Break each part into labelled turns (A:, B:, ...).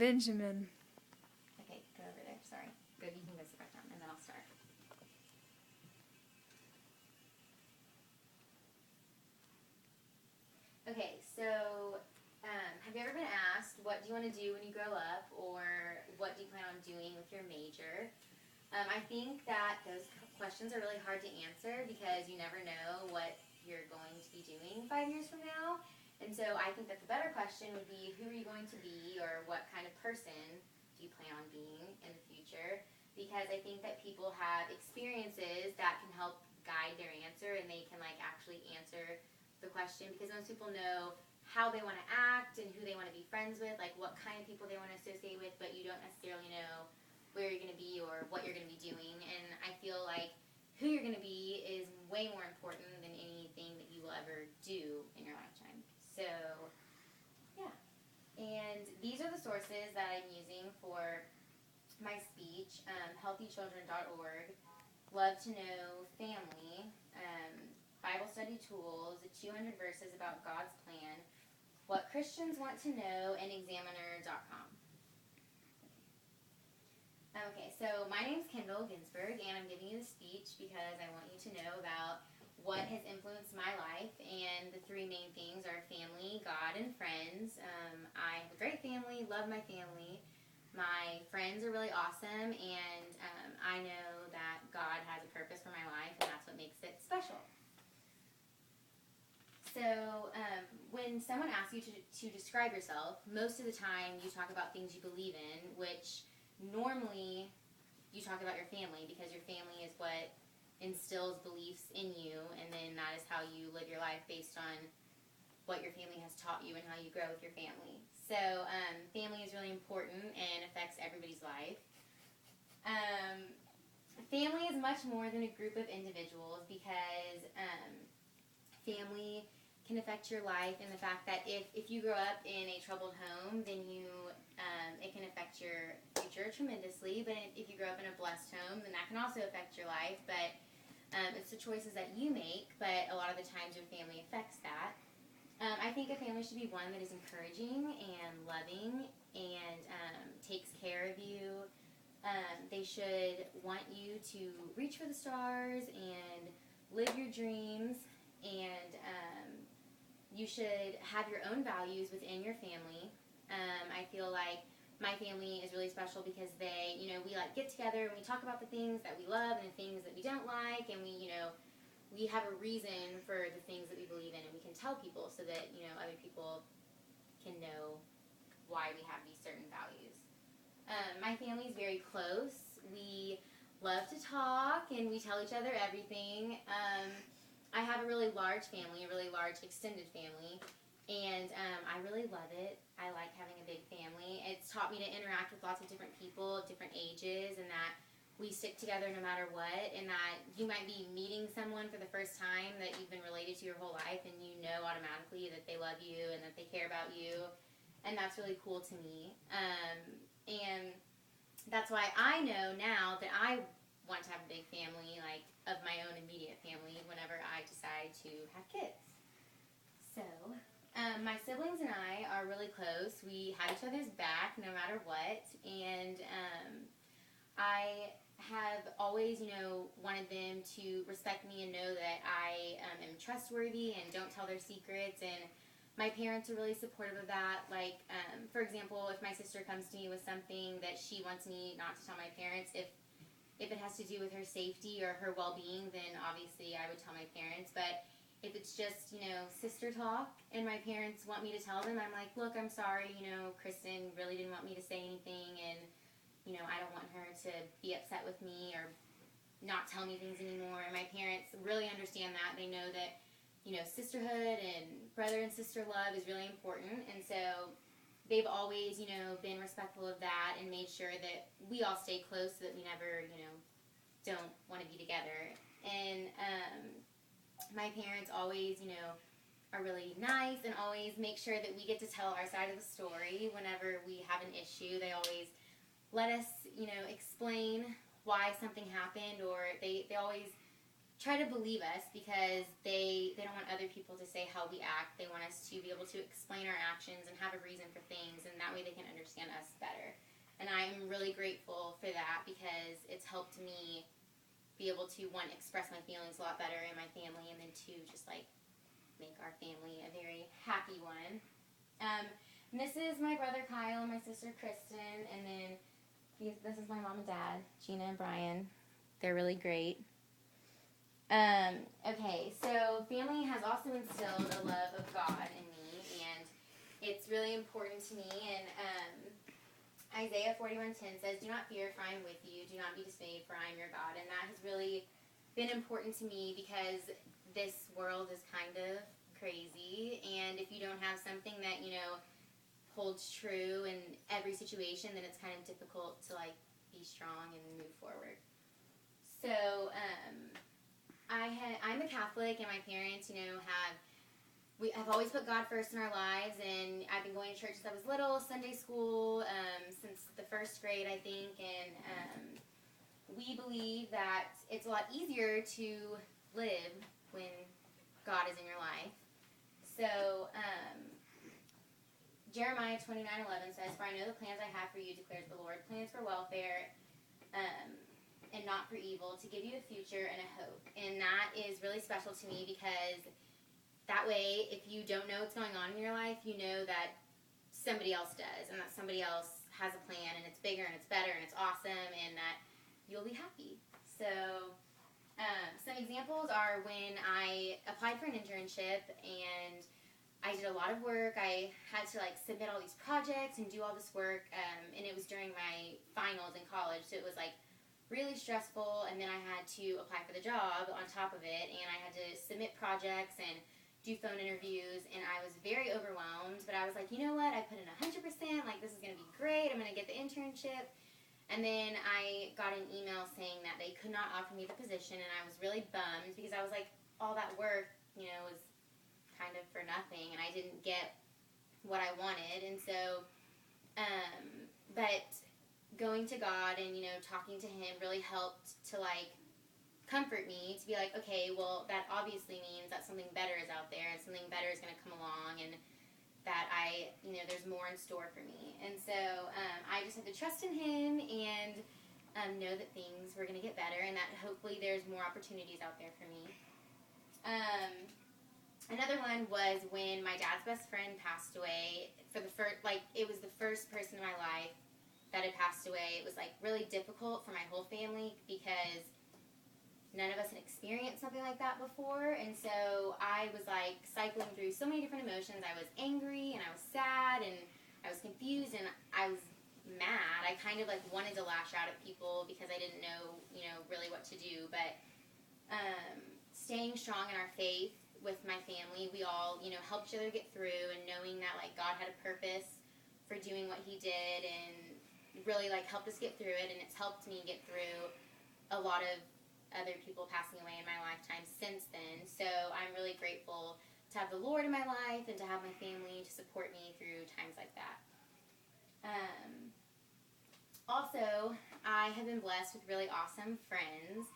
A: Benjamin.
B: Okay, go over there. Sorry. Go. You can go sit back down, and then I'll start. Okay, so have you ever been asked, what do you want to do when you grow up, or what do you plan on doing with your major? I think that those questions are really hard to answer because you never know what you're going to be doing 5 years from now. And so I think that the better question would be, who are you going to be, or what kind of person do you plan on being in the future? Because I think that people have experiences that can help guide their answer, and they can actually answer the question, because most people know how they want to act and who they want to be friends with, what kind of people they want to associate with, but you don't necessarily know where you're going to be or what you're going to be doing. And I feel like who you're going to be is way more important than anything that you will ever do in your lifetime. So, yeah. And these are the sources that I'm using for my speech: healthychildren.org, Love to Know Family, Bible Study Tools, 200 Verses About God's Plan, What Christians Want to Know, and Examiner.com. Okay, so my name's Kendall Ginsberg, and I'm giving you the speech because I want you to know about what has influenced my life, and the three main things are family, God, and friends. I have a great family, love my family. My friends are really awesome, and I know that God has a purpose for my life, and that's what makes it special. So when someone asks you to describe yourself, most of the time you talk about things you believe in, which normally you talk about your family, because your family is what instills beliefs in you, and then that is how you live your life based on what your family has taught you and how you grow with your family. So family is really important and affects everybody's life. Family is much more than a group of individuals, because family can affect your life in the fact that if you grow up in a troubled home, then it can affect your future tremendously. But if you grow up in a blessed home, then that can also affect your life. But it's the choices that you make, but a lot of the times your family affects that. I think a family should be one that is encouraging and loving and takes care of you. They should want you to reach for the stars and live your dreams, and you should have your own values within your family. I feel like my family is really special because we get together and we talk about the things that we love and the things that we don't like, and we have a reason for the things that we believe in, and we can tell people so that other people can know why we have these certain values. My family is very close. We love to talk, and we tell each other everything. I have a really large family, a really large extended family, and I really love it. I like having a big family. It's taught me to interact with lots of different people of different ages, and that we stick together no matter what, and that you might be meeting someone for the first time that you've been related to your whole life, and you know automatically that they love you and that they care about you, and that's really cool to me. And that's why I know now that I want to have a big family, of my own immediate family, whenever I decide to have kids. So, my siblings and I are really close. We have each other's back no matter what, and I have always, wanted them to respect me and know that I am trustworthy and don't tell their secrets, and my parents are really supportive of that. For example, if my sister comes to me with something that she wants me not to tell my parents, if it has to do with her safety or her well-being, then obviously I would tell my parents. But if it's just, sister talk, and my parents want me to tell them, I'm like, look, I'm sorry, Kristen really didn't want me to say anything, and, I don't want her to be upset with me or not tell me things anymore. And my parents really understand that. They know that, sisterhood and brother and sister love is really important, and so they've always, been respectful of that and made sure that we all stay close so that we never, don't want to be together. And my parents always, are really nice and always make sure that we get to tell our side of the story whenever we have an issue. They always let us, explain why something happened, or they always try to believe us because they don't want other people to say how we act. They want us to be able to explain our actions and have a reason for things, and that way they can understand us better. And I'm really grateful for that because it's helped me be able to, one, express my feelings a lot better in my family, and then two, just like make our family a very happy one. And this is my brother Kyle and my sister Kristen, and then this is my mom and dad, Gina and Brian. They're really great. Okay, so family has also instilled a love of God in me, and it's really important to me. And Isaiah 41:10 says, "Do not fear, for I am with you. Do not be dismayed, for I am your God." And that has really been important to me because this world is kind of crazy, and if you don't have something that, holds true in every situation, then it's kind of difficult to, be strong and move forward. So, I'm a Catholic, and my parents, have always put God first in our lives, and I've been going to church since I was little, Sunday school, since the first grade, I think, and we believe that it's a lot easier to live when God is in your life. So, Jeremiah 29:11 says, "For I know the plans I have for you, declares the Lord, plans for welfare, and not for evil, to give you a future and a hope." And that is really special to me because that way, if you don't know what's going on in your life, you know that somebody else does, and that somebody else has a plan, and it's bigger, and it's better, and it's awesome, and that you'll be happy. So, some examples are when I applied for an internship, and I did a lot of work. I had to submit all these projects and do all this work, and it was during my finals in college, so it was really stressful. And then I had to apply for the job on top of it, and I had to submit projects and do phone interviews, and I was very overwhelmed. But I was like, you know what? I put in 100%. This is gonna be great. I'm gonna get the internship. And then I got an email saying that they could not offer me the position, and I was really bummed because I was like, all that work, was kind of for nothing, and I didn't get what I wanted. And so, but going to God and, talking to Him really helped to, comfort me, to be like, okay, well, that obviously means that something better is out there, and something better is going to come along, and that there's more in store for me. And so, I just had to trust in Him and know that things were going to get better, and that hopefully there's more opportunities out there for me. Another one was when my dad's best friend passed away. It was the first person in my life that had passed away. It was really difficult for my whole family because none of us had experienced something like that before. And so I was cycling through so many different emotions. I was angry, and I was sad, and I was confused, and I was mad. I kind of wanted to lash out at people because I didn't know, really what to do. But staying strong in our faith with my family, we all, helped each other get through, and knowing that God had a purpose for doing what He did, and really helped us get through it. And it's helped me get through a lot of other people passing away in my lifetime since then. So I'm really grateful to have the Lord in my life and to have my family to support me through times like that. Also, I have been blessed with really awesome friends.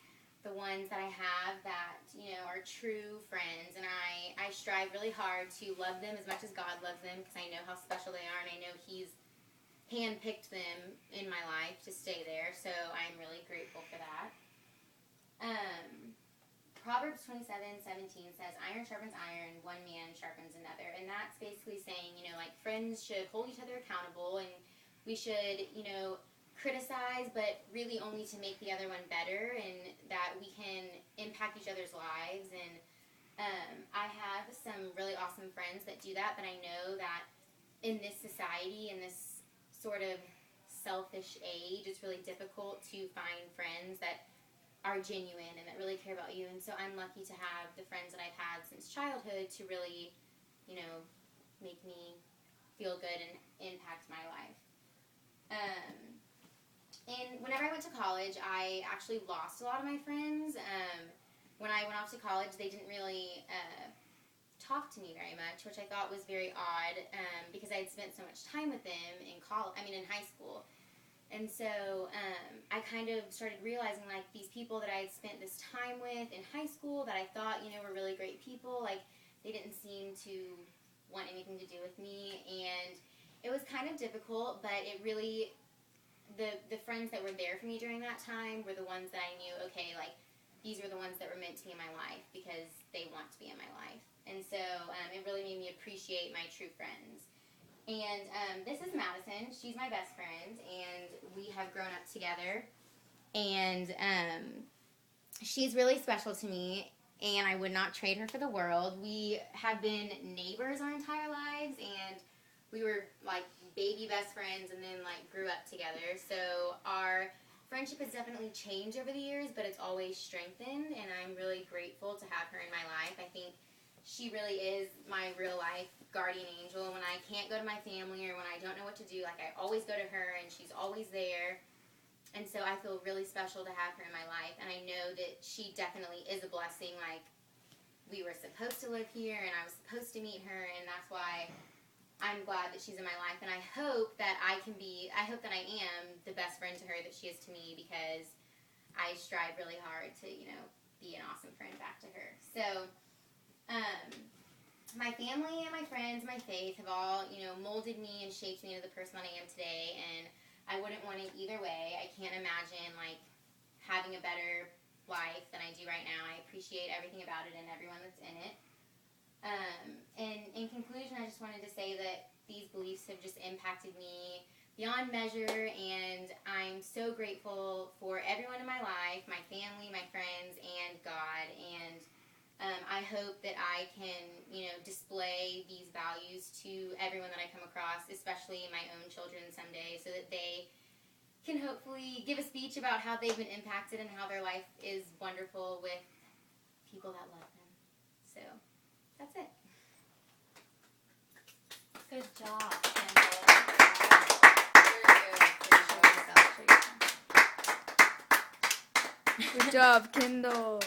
B: The ones that I have that, are true friends, and I strive really hard to love them as much as God loves them, because I know how special they are, and I know He's handpicked them in my life to stay there, so I'm really grateful for that. Proverbs 27:17 says, "Iron sharpens iron, one man sharpens another." And that's basically saying, friends should hold each other accountable, and we should, criticize, but really only to make the other one better, and that we can impact each other's lives. And I have some really awesome friends that do that, but I know that in this society, in this sort of selfish age, it's really difficult to find friends that are genuine and that really care about you. And so I'm lucky to have the friends that I've had since childhood to really, make me feel good and impact my life. And whenever I went to college, I actually lost a lot of my friends. When I went off to college, they didn't really talk to me very much, which I thought was very odd, because I had spent so much time with them in high school. And so I kind of started realizing, like, these people that I had spent this time with in high school that I thought, you know, were really great people, like, they didn't seem to want anything to do with me. And it was kind of difficult, but it really, the friends that were there for me during that time were the ones that I knew, okay, like, these were the ones that were meant to be in my life because they want to be in my life. And so it really made me appreciate my true friends. And this is Madison. She's my best friend, and we have grown up together. And she's really special to me, and I would not trade her for the world. We have been neighbors our entire lives, and we were like baby best friends, and then like grew up together. So our friendship has definitely changed over the years, but it's always strengthened, and I'm really grateful to have her in my life. I think she really is my real life guardian angel. When I can't go to my family or when I don't know what to do, like, I always go to her and she's always there. And so I feel really special to have her in my life. And I know that she definitely is a blessing. Like, we were supposed to live here and I was supposed to meet her, and that's why I'm glad that she's in my life. And I hope that I am the best friend to her that she is to me, because I strive really hard to, you know, be an awesome friend back to her. So my family and my friends, my faith have all, you know, molded me and shaped me into the person that I am today, and I wouldn't want it either way. I can't imagine, like, having a better life than I do right now. I appreciate everything about it and everyone that's in it. And in conclusion, I just wanted to say that these beliefs have just impacted me beyond measure, and I'm so grateful for everyone in my life, my family, my friends, and God. And I hope that I can, you know, display these values to everyone that I come across, especially my own children someday, so that they can hopefully give a speech about how they've been impacted and how their life is wonderful with people that love them. So, that's it.
A: Good job, Kendall.
C: Good job, Kendall.